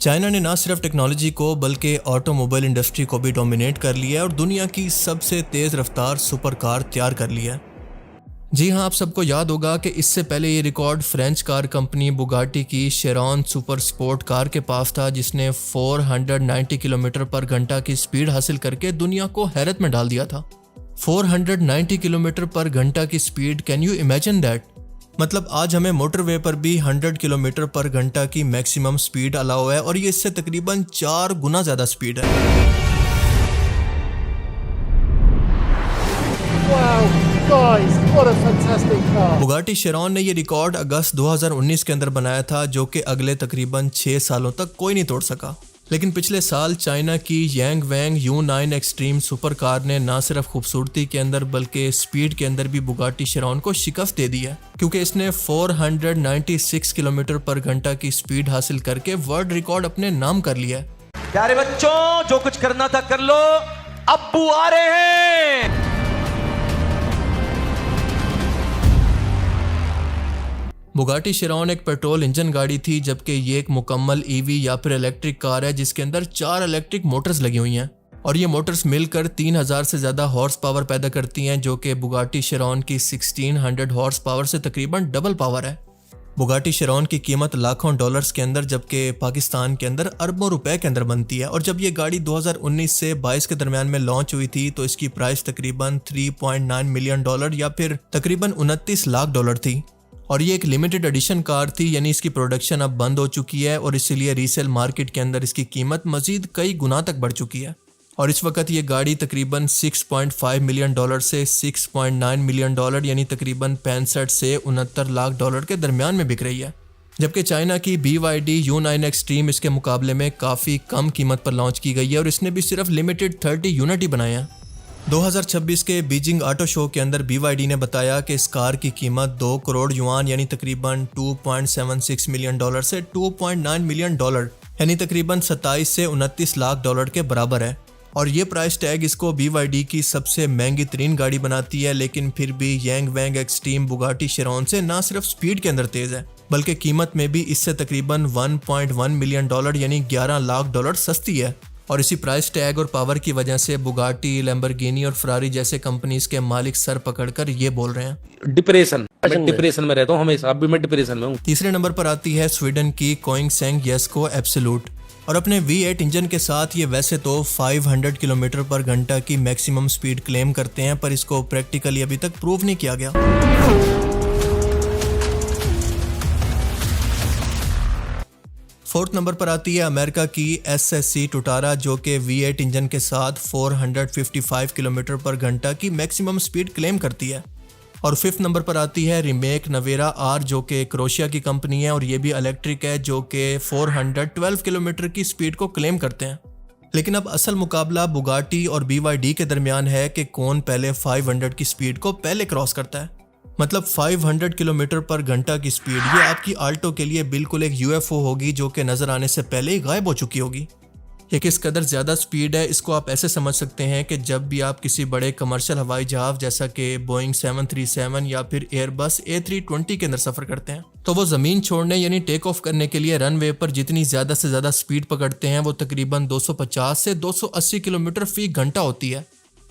China ने ना सिर्फ टेक्नोलॉजी को बल्कि ऑटोमोबाइल इंडस्ट्री को भी डोमिनेट कर लिया है और दुनिया की सबसे तेज़ रफ्तार सुपर कार तैयार कर लिया है। जी हाँ, आप सबको याद होगा कि इससे पहले ये record French car company Bugatti की शेरॉन सुपर स्पोर्ट कार के पास था, जिसने 490 किलोमीटर पर घंटा की स्पीड हासिल करके दुनिया को हैरत में डाल दिया था। 490 किलोमीटर पर घंटा की speed, can you imagine that? मतलब आज हमें मोटरवे पर भी 100 किलोमीटर पर घंटा की मैक्सिमम स्पीड अलाउ है और ये इससे तकरीबन 4 गुना ज़्यादा स्पीड है। बुगाटी शेरॉन ने ये रिकॉर्ड अगस्त 2019 के अंदर बनाया था, जो कि अगले तकरीबन 6 सालों तक कोई नहीं तोड़ सका। लेकिन पिछले साल चाइना की यांग वैंग U9 एक्सट्रीम सुपर कार ने ना सिर्फ खूबसूरती के अंदर बल्कि स्पीड के अंदर भी बुगाटी शेरॉन को शिकस्त दे दी है, क्योंकि इसने 496 किलोमीटर पर घंटा की स्पीड हासिल करके वर्ल्ड रिकॉर्ड अपने नाम कर लिया है। प्यारे बच्चों, जो कुछ करना था कर लो, अब्बू आ रहे हैं। बुगाटी शेरॉन एक पेट्रोल इंजन गाड़ी थी, जबकि ये एक मुकम्मल ईवी या फिर इलेक्ट्रिक कार है जिसके अंदर 4 इलेक्ट्रिक मोटर्स लगी हुई हैं और ये मोटर्स मिलकर 3000 से ज़्यादा हॉर्स पावर पैदा करती हैं, जो कि बुगाटी शेरॉन की 1600 हॉर्स पावर से तकरीबन डबल पावर है। बुगाटी शेरॉन की कीमत लाखों डॉलर्स के अंदर जबकि पाकिस्तान के अंदर अरबों रुपए के अंदर बनती है और जब ये गाड़ी 2019 से 22 के दरमियान में लॉन्च हुई थी तो इसकी प्राइस तकरीबन $3.9 मिलियन या फिर तकरीबन $29 लाख थी और ये एक लिमिटेड एडिशन कार थी, यानी इसकी प्रोडक्शन अब बंद हो चुकी है और इसीलिए रीसेल मार्केट के अंदर इसकी कीमत मजीद कई गुना तक बढ़ चुकी है और इस वक्त ये गाड़ी तकरीबन $6.5 मिलियन से $6.9 मिलियन यानी तकरीबन 65 से $69 लाख के दरमियान में बिक रही है। जबकि चाइना की BYD U9 एक्सट्रीम इसके मुकाबले में काफ़ी कम कीमत पर लॉन्च की गई है और इसने भी सिर्फ लिमिटेड 30 यूनिट ही बनाए हैं। 2026 के बीजिंग ऑटो शो के अंदर BYD ने बताया कि इस कार की कीमत 2 करोड़ युआन यानी तकरीबन $2.76 मिलियन से $2.9 मिलियन यानी तकरीबन 27 से $29 लाख के बराबर है और ये प्राइस टैग इसको BYD की सबसे महंगी तरीन गाड़ी बनाती है। लेकिन फिर भी यांग वैंग एक्सट्रीम बुगाटी शेरॉन से ना सिर्फ स्पीड के अंदर तेज है बल्कि कीमत में भी इससे तकरीबन $1.1 मिलियन यानी $11 लाख सस्ती है और इसी प्राइस टैग और पावर की वजह से बुगाटी, लैम्बोर्गिनी और फरारी जैसे कंपनीज के मालिक सर पकड़कर ये बोल रहे हैं डिप्रेशन में रहता हूँ हमेशा, अभी मैं डिप्रेशन में हूँ। तीसरे नंबर पर आती है स्वीडन की कोइंगसेंग येस्को एब्सोल्यूट और अपने V8 इंजन के साथ ये वैसे तो 500 किलोमीटर पर घंटा की मैक्सिमम स्पीड क्लेम करते हैं, पर इसको प्रैक्टिकली अभी तक प्रूव नहीं किया गया। फोर्थ नंबर पर आती है अमेरिका की SSC टुटारा, जो कि V8 इंजन के साथ 455 किलोमीटर पर घंटा की मैक्सिमम स्पीड क्लेम करती है। और फिफ्थ नंबर पर आती है रिमेक नवेरा R, जो कि क्रोशिया की कंपनी है और ये भी इलेक्ट्रिक है, जो कि 412 किलोमीटर की स्पीड को क्लेम करते हैं। लेकिन अब असल मुकाबला बुगाटी और BYD के दरमियान है कि कौन पहले 500 की स्पीड को पहले क्रॉस करता है। मतलब 500 किलोमीटर पर घंटा की स्पीड, ये आपकी आल्टो के लिए बिल्कुल एक UFO होगी जो कि नजर आने से पहले ही गायब हो चुकी होगी। ये किस कदर ज़्यादा स्पीड है इसको आप ऐसे समझ सकते हैं कि जब भी आप किसी बड़े कमर्शियल हवाई जहाज जैसा कि बोइंग 737 या फिर एयरबस A320 के अंदर सफ़र करते हैं तो वो ज़मीन छोड़ने यानी टेक ऑफ करने के लिए रनवे पर जितनी ज़्यादा से ज़्यादा स्पीड पकड़ते हैं वो तकरीबन 250 से 280 किलोमीटर फी घंटा होती है।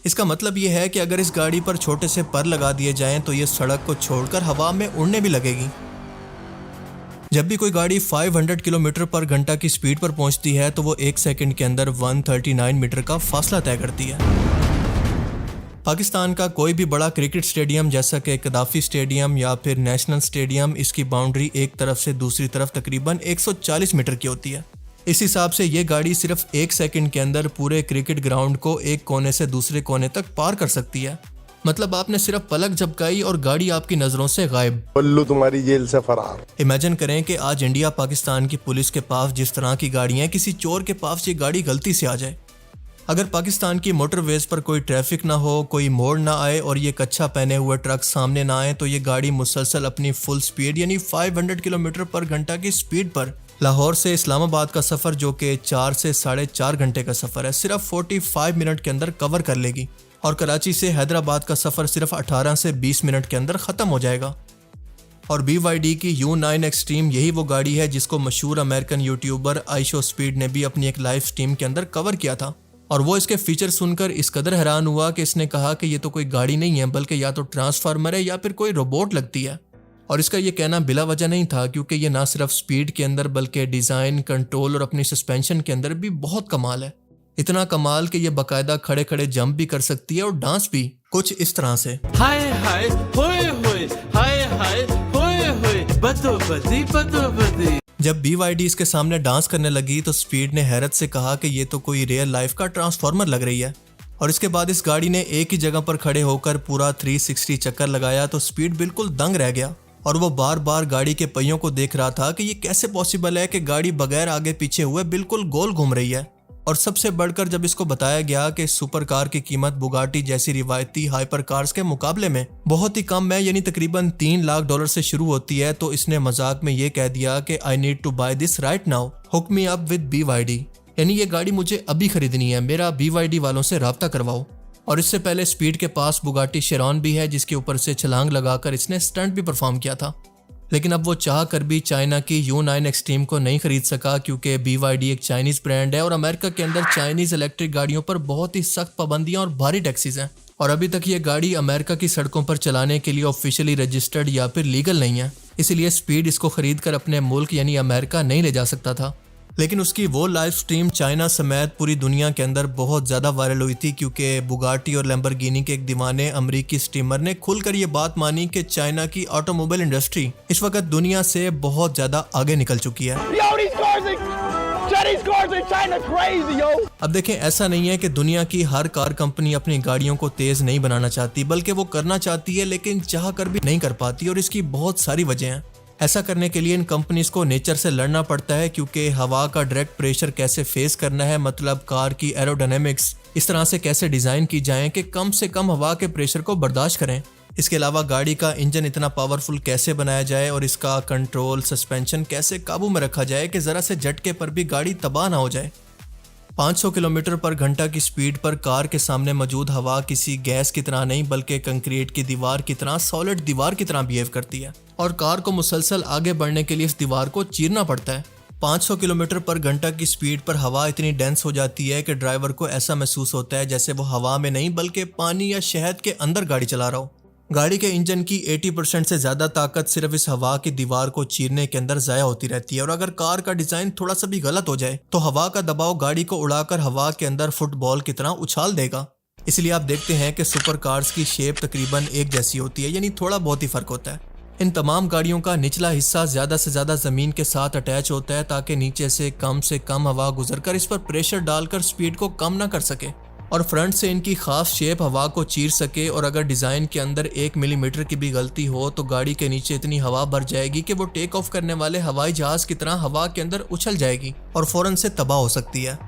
इसका मतलब ये है कि अगर इस गाड़ी पर छोटे से पर लगा दिए जाएं तो ये सड़क को छोड़कर हवा में उड़ने भी लगेगी। जब भी कोई गाड़ी 500 किलोमीटर पर घंटा की स्पीड पर पहुंचती है तो वो 1 सेकंड के अंदर 139 मीटर का फासला तय करती है। पाकिस्तान का कोई भी बड़ा क्रिकेट स्टेडियम जैसा कि कदाफी स्टेडियम या फिर नेशनल स्टेडियम, इसकी बाउंड्री एक तरफ से दूसरी तरफ तकरीबन 140 मीटर की होती है। इस हिसाब से ये गाड़ी सिर्फ 1 सेकंड के अंदर पूरे क्रिकेट ग्राउंड को एक कोने से दूसरे कोने तक पार कर सकती है। मतलब आपने सिर्फ पलक झपकाई और गाड़ी आपकी नजरों से गायब। बल्लू तुम्हारी जेल से फरार। इमेजिन करें कि आज इंडिया पाकिस्तान की पुलिस के पास जिस तरह की गाड़ियां, किसी चोर के पास ये गाड़ी गलती से आ जाए। अगर पाकिस्तान की मोटरवेज पर कोई ट्रैफिक ना हो, कोई मोड़ ना आए और ये कच्छा पहने हुए ट्रक सामने ना आए तो ये गाड़ी मुसलसल अपनी फुल स्पीड यानी 500 किलोमीटर पर घंटा की स्पीड पर लाहौर से इस्लामाबाद का सफ़र, जो कि 4 से 4.5 घंटे का सफ़र है, सिर्फ 45 मिनट के अंदर कवर कर लेगी और कराची से हैदराबाद का सफ़र सिर्फ 18 से 20 मिनट के अंदर ख़त्म हो जाएगा। और BYD की U9 एक्सट्रीम यही वो गाड़ी है जिसको मशहूर अमेरिकन यूट्यूबर iShowSpeed ने भी अपनी एक लाइव स्ट्रीम के अंदर कवर किया था। और वो इसके फीचर सुनकर इस कदर हैरान हुआ कि इसने कहा कि ये तो कोई गाड़ी नहीं है बल्कि या तो ट्रांसफार्मर है या फिर कोई रोबोट लगती है। और इसका ये कहना बिला वजह नहीं था, क्योंकि ये ना सिर्फ स्पीड के अंदर बल्कि डिज़ाइन, कंट्रोल और अपनी सस्पेंशन के अंदर भी बहुत कमाल है। इतना कमाल कि ये बाकायदा खड़े खड़े जंप भी कर सकती है और डांस भी, कुछ इस तरह से। हाय हाय होए होए, हाय हाय होए होए, बदो बदी बदो बदी। जब BYD इसके सामने डांस करने लगी तो स्पीड ने हैरत से कहा कि ये तो कोई रियल लाइफ का ट्रांसफार्मर लग रही है। और इसके बाद इस गाड़ी ने एक ही जगह पर खड़े होकर पूरा 360 चक्कर लगाया तो स्पीड बिल्कुल दंग रह गया और वो बार बार गाड़ी के पहियों को देख रहा था कि ये कैसे पॉसिबल है कि गाड़ी बगैर आगे पीछे हुए बिल्कुल गोल घूम रही है। और सबसे बढ़कर जब इसको बताया गया कि सुपर कार की कीमत बुगाटी जैसी रिवायती हाइपर कार्स के मुकाबले में बहुत ही कम है, यानी तकरीबन $3 लाख से शुरू होती है, तो इसने मजाक में ये कह दिया कि I need to buy this right now, hook me up with BYD, यानी ये गाड़ी मुझे अभी खरीदनी है, मेरा BYD वालों से राब्ता करवाओ। और इससे पहले स्पीड के पास बुगाटी शेरॉन भी है जिसके ऊपर से छलांग लगाकर इसने स्टंट भी परफॉर्म किया था। लेकिन अब वो चाह कर भी चाइना की U9 एक्सट्रीम को नहीं खरीद सका, क्योंकि BYD एक चाइनीज ब्रांड है और अमेरिका के अंदर चाइनीज इलेक्ट्रिक गाड़ियों पर बहुत ही सख्त पाबंदियां और भारी टैक्सेस हैं। और अभी तक ये गाड़ी अमेरिका की सड़कों पर चलाने के लिए ऑफिशियली रजिस्टर्ड या फिर लीगल नहीं है, इसलिए स्पीड इसको खरीद कर अपने मुल्क यानी अमेरिका नहीं ले जा सकता था। लेकिन उसकी वो लाइव स्ट्रीम चाइना समेत पूरी दुनिया के अंदर बहुत ज़्यादा वायरल हुई थी, क्योंकि बुगाटी और लैम्बोर्गिनी के एक दीवाने अमरीकी स्ट्रीमर ने खुलकर ये बात मानी कि चाइना की ऑटोमोबाइल इंडस्ट्री इस वक्त दुनिया से बहुत ज़्यादा आगे निकल चुकी है। अब देखें, ऐसा नहीं है कि दुनिया की हर कार कंपनी अपनी गाड़ियों को तेज़ नहीं बनाना चाहती, बल्कि वो करना चाहती है लेकिन चाह कर भी नहीं कर पाती, और इसकी बहुत सारी वजह हैं। ऐसा करने के लिए इन कंपनीज को नेचर से लड़ना पड़ता है, क्योंकि हवा का डायरेक्ट प्रेशर कैसे फेस करना है, मतलब कार की एरोडायनेमिक्स इस तरह से कैसे डिज़ाइन की जाए कि कम से कम हवा के प्रेशर को बर्दाश्त करें। इसके अलावा गाड़ी का इंजन इतना पावरफुल कैसे बनाया जाए और इसका कंट्रोल, सस्पेंशन कैसे काबू में रखा जाए कि ज़रा से झटके पर भी गाड़ी तबाह ना हो जाए। 500 किलोमीटर पर घंटा की स्पीड पर कार के सामने मौजूद हवा किसी गैस की तरह नहीं बल्कि कंक्रीट की दीवार की तरह, सॉलिड दीवार की तरह बिहेव करती है और कार को मुसलसल आगे बढ़ने के लिए इस दीवार को चीरना पड़ता है। 500 किलोमीटर पर घंटा की स्पीड पर हवा इतनी डेंस हो जाती है कि ड्राइवर को ऐसा महसूस होता है जैसे वो हवा में नहीं बल्कि पानी या शहद के अंदर गाड़ी चला रहा हो। गाड़ी के इंजन की 80% से ज़्यादा ताकत सिर्फ इस हवा की दीवार को चीरने के अंदर ज़ाया होती रहती है, और अगर कार का डिज़ाइन थोड़ा सा भी गलत हो जाए तो हवा का दबाव गाड़ी को उड़ाकर हवा के अंदर फुटबॉल की तरह उछाल देगा। इसलिए आप देखते हैं कि सुपर कार्स की शेप तकरीबन एक जैसी होती है, यानी थोड़ा बहुत ही फ़र्क होता है। इन तमाम गाड़ियों का निचला हिस्सा ज़्यादा से ज़्यादा ज़मीन के साथ अटैच होता है ताकि नीचे से कम हवा गुजरकर इस पर प्रेशर डालकर स्पीड को कम ना कर सके, और फ्रंट से इनकी खास शेप हवा को चीर सके। और अगर डिज़ाइन के अंदर 1 मिलीमीटर की भी गलती हो तो गाड़ी के नीचे इतनी हवा भर जाएगी कि वो टेक ऑफ करने वाले हवाई जहाज की तरह हवा के अंदर उछल जाएगी और फौरन से तबाह हो सकती है।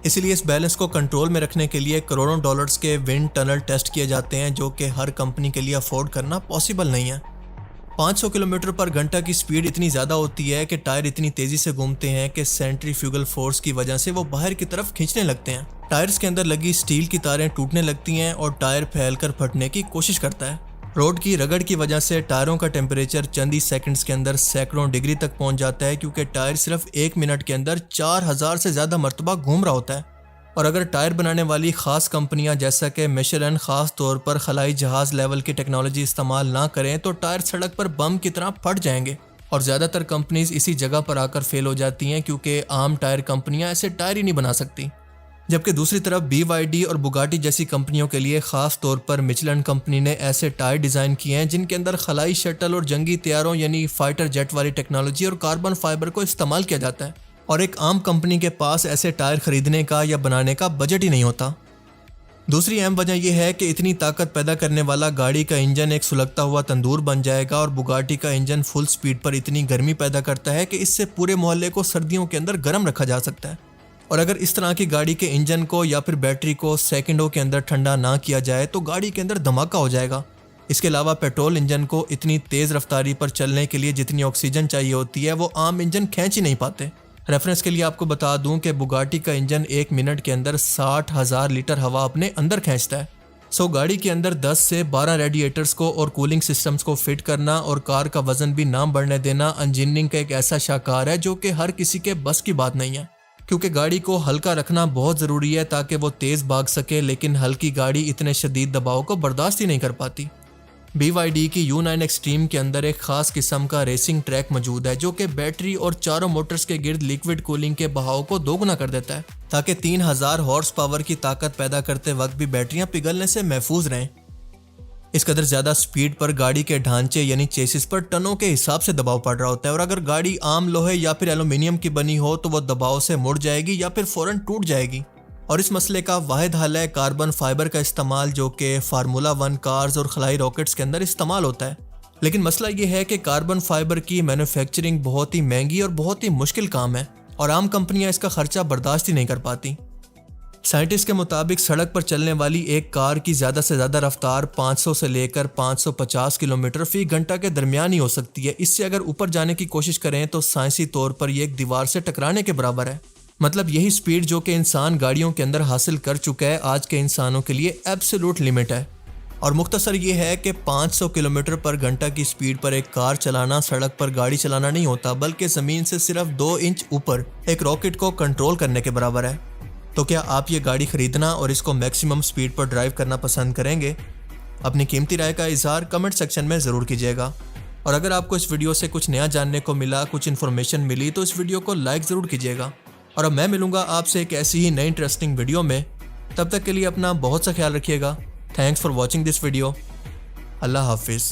इसलिए इस बैलेंस को कंट्रोल में रखने के लिए करोड़ों डॉलर्स के विंड टनल टेस्ट किए जाते हैं, जो कि हर कंपनी के लिए अफोर्ड करना पॉसिबल नहीं है। 500 किलोमीटर पर घंटा की स्पीड इतनी ज़्यादा होती है कि टायर इतनी तेज़ी से घूमते हैं कि सेंट्रीफ्यूगल फोर्स की वजह से वो बाहर की तरफ खींचने लगते हैं। टायर्स के अंदर लगी स्टील की तारें टूटने लगती हैं और टायर फैलकर फटने की कोशिश करता है। रोड की रगड़ की वजह से टायरों का टेम्परेचर चंद ही सेकंड्स के अंदर सैकड़ों डिग्री तक पहुंच जाता है, क्योंकि टायर सिर्फ 1 मिनट के अंदर 4000 से ज़्यादा मरतबा घूम रहा होता है। और अगर टायर बनाने वाली ख़ास कंपनियां जैसा कि मिशेलिन ख़ास तौर पर खलाई जहाज़ लेवल की टेक्नोलॉजी इस्तेमाल ना करें तो टायर सड़क पर बम की तरह फट जाएंगे। और ज़्यादातर कंपनीज इसी जगह पर आकर फेल हो जाती हैं, क्योंकि आम टायर कंपनियां ऐसे टायर ही नहीं बना सकती। जबकि दूसरी तरफ BYD और बुगाटी जैसी कंपनियों के लिए ख़ास तौर पर मिशेलिन कंपनी ने ऐसे टायर डिज़ाइन किए हैं जिनके अंदर खलाई शटल और जंगी तैयारों यानी फाइटर जेट वाली टेक्नोलॉजी और कार्बन फाइबर को इस्तेमाल किया जाता है, और एक आम कंपनी के पास ऐसे टायर खरीदने का या बनाने का बजट ही नहीं होता। दूसरी अहम वजह यह है कि इतनी ताकत पैदा करने वाला गाड़ी का इंजन एक सुलगता हुआ तंदूर बन जाएगा, और बुगाटी का इंजन फुल स्पीड पर इतनी गर्मी पैदा करता है कि इससे पूरे मोहल्ले को सर्दियों के अंदर गर्म रखा जा सकता है। और अगर इस तरह की गाड़ी के इंजन को या फिर बैटरी को सेकंडों के अंदर ठंडा ना किया जाए तो गाड़ी के अंदर धमाका हो जाएगा। इसके अलावा पेट्रोल इंजन को इतनी तेज़ रफ्तारी पर चलने के लिए जितनी ऑक्सीजन चाहिए होती है वो आम इंजन खींच ही नहीं पाते। रेफरेंस के लिए आपको बता दूं कि बुगाटी का इंजन 1 मिनट के अंदर 60,000 लीटर हवा अपने अंदर खींचता है। गाड़ी के अंदर 10 से 12 रेडिएटर्स को और कूलिंग सिस्टम्स को फिट करना और कार का वजन भी ना बढ़ने देना इंजीनियरिंग का एक ऐसा शाहकार है जो कि हर किसी के बस की बात नहीं है, क्योंकि गाड़ी को हल्का रखना बहुत ज़रूरी है ताकि वो तेज़ भाग सके, लेकिन हल्की गाड़ी इतने शदीद दबाव को बर्दाश्त ही नहीं कर पाती। BYD की U9 एक्सट्रीम के अंदर एक खास किस्म का रेसिंग ट्रैक मौजूद है जो कि बैटरी और चारों मोटर्स के गिर्द लिक्विड कूलिंग के बहाव को दोगुना कर देता है ताकि 3000 हॉर्स पावर की ताकत पैदा करते वक्त भी बैटरियां पिघलने से महफूज रहें। इस कदर ज़्यादा स्पीड पर गाड़ी के ढांचे यानी चेसिस पर टनों के हिसाब से दबाव पड़ रहा होता है, और अगर गाड़ी आम लोहे या फिर एल्यूमिनियम की बनी हो तो वह दबाव से मुड़ जाएगी या फिर फौरन टूट जाएगी। और इस मसले का वाहिद हल है कार्बन फाइबर का इस्तेमाल, जो कि फार्मूला 1 कार्स और खलाई रॉकेट्स के अंदर इस्तेमाल होता है। लेकिन मसला ये है कि कार्बन फाइबर की मैन्युफैक्चरिंग बहुत ही महंगी और बहुत ही मुश्किल काम है और आम कंपनियां इसका खर्चा बर्दाश्त ही नहीं कर पाती। साइंटिस्ट के मुताबिक सड़क पर चलने वाली एक कार की ज़्यादा से ज़्यादा रफ्तार 500 से लेकर 550 किलोमीटर फी घंटा के दरमियान ही हो सकती है। इससे अगर ऊपर जाने की कोशिश करें तो साइंसी तौर पर यह एक दीवार से टकराने के बराबर है। मतलब यही स्पीड जो कि इंसान गाड़ियों के अंदर हासिल कर चुका है आज के इंसानों के लिए एब्सोल्यूट लिमिट है। और मुख्तसर ये है कि 500 किलोमीटर पर घंटा की स्पीड पर एक कार चलाना सड़क पर गाड़ी चलाना नहीं होता, बल्कि ज़मीन से सिर्फ 2 इंच ऊपर एक रॉकेट को कंट्रोल करने के बराबर है। तो क्या आप ये गाड़ी खरीदना और इसको मैक्सिमम स्पीड पर ड्राइव करना पसंद करेंगे? अपनी कीमती राय का इजहार कमेंट सेक्शन में ज़रूर कीजिएगा। और अगर आपको इस वीडियो से कुछ नया जानने को मिला, कुछ इन्फॉर्मेशन मिली, तो इस वीडियो को लाइक ज़रूर कीजिएगा। और अब मैं मिलूंगा आपसे एक ऐसी ही नई इंटरेस्टिंग वीडियो में। तब तक के लिए अपना बहुत सा ख्याल रखिएगा। Thanks for watching this video. अल्लाह हाफिज़।